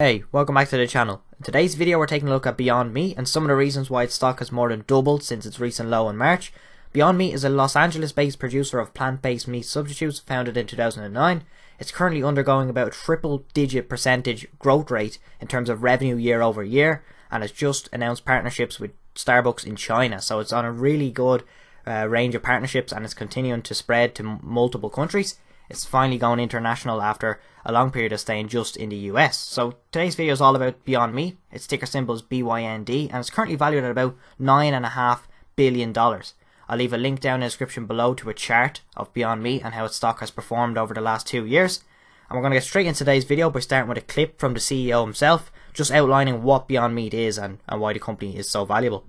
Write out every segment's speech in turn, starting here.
Hey, welcome back to the channel. In today's video we're taking a look at Beyond Meat and some of the reasons why its stock has more than doubled since its recent low in March. Beyond Meat is a Los Angeles based producer of plant-based meat substitutes founded in 2009. It's currently undergoing about a triple digit percentage growth rate in terms of revenue year over year, and has just announced partnerships with Starbucks in China, so it's on a really good range of partnerships and it's continuing to spread to multiple countries. It's finally going international after a long period of staying just in the US. So today's video is all about Beyond Meat. Its ticker symbol is BYND and it's currently valued at about $9.5 billion. I'll leave a link down in the description below to a chart of Beyond Meat and how its stock has performed over the last 2 years. And we're going to get straight into today's video by starting with a clip from the CEO himself, just outlining what Beyond Meat is and why the company is so valuable.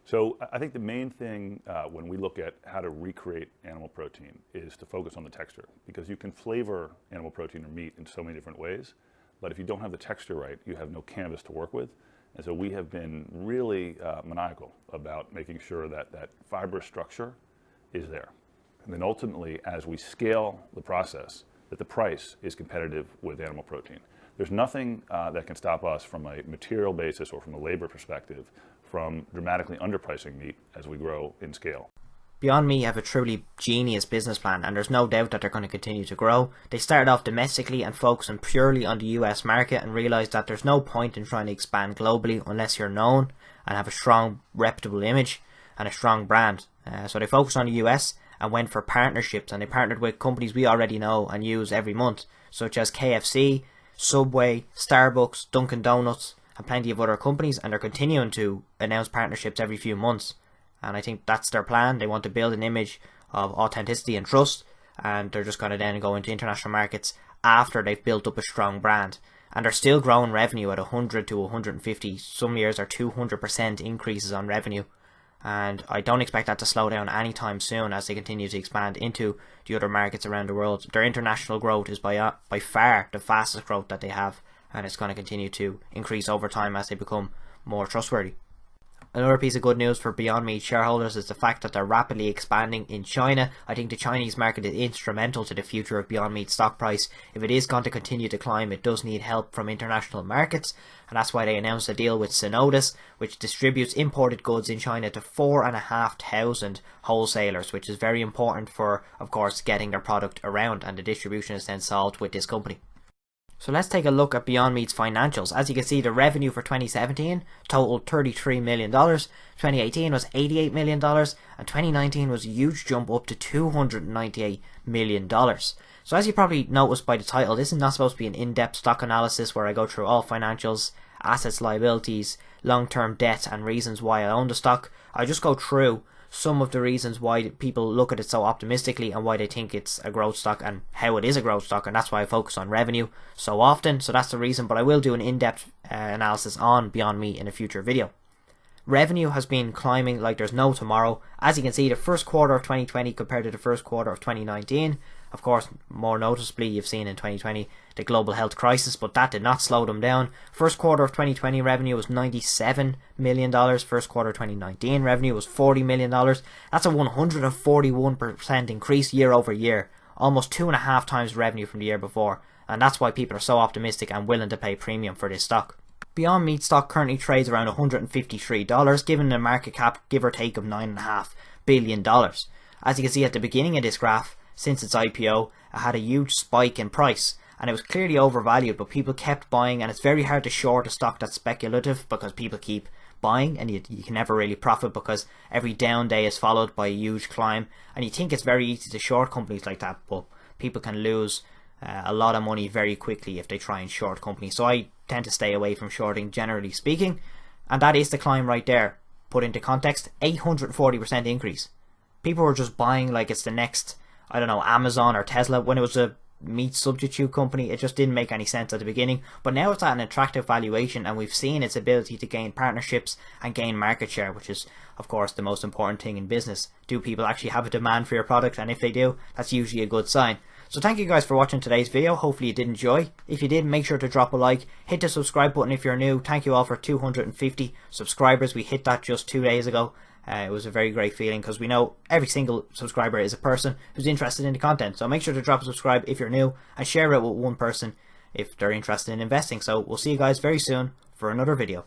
So I think the main thing when we look at how to recreate animal protein is to focus on the texture, because you can flavor animal protein or meat in so many different ways, but if you don't have the texture right, you have no canvas to work with. And so we have been really maniacal about making sure that that fibrous structure is there. And then ultimately, as we scale the process, that the price is competitive with animal protein. There's nothing that can stop us from a material basis or from a labor perspective from dramatically underpricing meat as we grow in scale. Beyond Meat have a truly genius business plan, and there's no doubt that they're going to continue to grow. They started off domestically and focusing purely on the US market and realised that there's no point in trying to expand globally unless you're known and have a strong, reputable image and a strong brand. So they focused on the US and went for partnerships, and they partnered with companies we already know and use every month, such as KFC, Subway, Starbucks, Dunkin Donuts, and plenty of other companies, and they're continuing to announce partnerships every few months. And I think that's their plan. They want to build an image of authenticity and trust, and they're just going to then go into international markets after they've built up a strong brand. And they're still growing revenue at 100 to 150, some years are 200% increases on revenue. And I don't expect that to slow down anytime soon as they continue to expand into the other markets around the world. Their international growth is by far the fastest growth that they have, and it's going to continue to increase over time as they become more trustworthy. Another piece of good news for Beyond Meat shareholders is the fact that they're rapidly expanding in China. I think the Chinese market is instrumental to the future of Beyond Meat's stock price. If it is going to continue to climb, it does need help from international markets, and that's why they announced a deal with Synodus, which distributes imported goods in China to 4,500 wholesalers, which is very important for, of course, getting their product around, and the distribution is then solved with this company. So let's take a look at Beyond Meat's financials. As you can see, the revenue for 2017 totaled $33 million, 2018 was $88 million, and 2019 was a huge jump up to $298 million. So as you probably noticed by the title, this is not supposed to be an in-depth stock analysis where I go through all financials, assets, liabilities, long-term debt, and reasons why I own the stock. I just go through some of the reasons why people look at it so optimistically and why they think it's a growth stock and how it is a growth stock, and that's why I focus on revenue so often. So that's the reason, but I will do an in-depth analysis on Beyond Meat in a future video. Revenue has been climbing like there's no tomorrow. As you can see, the first quarter of 2020 compared to the first quarter of 2019, of course, more noticeably, you've seen in 2020 the global health crisis, but that did not slow them down. First quarter of 2020 revenue was $97 million. First quarter 2019 revenue was $40 million. That's a 141% increase year over year, almost 2.5 times revenue from the year before, and that's why people are so optimistic and willing to pay premium for this stock. Beyond Meat stock currently trades around $153, given a market cap give or take of $9.5 billion. As you can see at the beginning of this graph, since its IPO, it had a huge spike in price, and it was clearly overvalued, but people kept buying, and it's very hard to short a stock that's speculative because people keep buying, and you can never really profit because every down day is followed by a huge climb, and you think it's very easy to short companies like that, but people can lose a lot of money very quickly if they try and short companies. So I tend to stay away from shorting, generally speaking, and that is the climb right there. Put into context, 840% increase. People were just buying like it's the next, I don't know, Amazon or Tesla. When it was a meat substitute company, it just didn't make any sense at the beginning, but now it's at an attractive valuation, and we've seen its ability to gain partnerships and gain market share, which is of course the most important thing in business. Do people actually have a demand for your product? And if they do, that's usually a good sign. So thank you guys for watching today's video. Hopefully you did enjoy. If you did, make sure to drop a like, hit the subscribe button if you're new. Thank you all for 250 subscribers. We hit that just 2 days ago. It was a very great feeling because we know every single subscriber is a person who's interested in the content. So make sure to drop a subscribe if you're new and share it with one person if they're interested in investing. So we'll see you guys very soon for another video.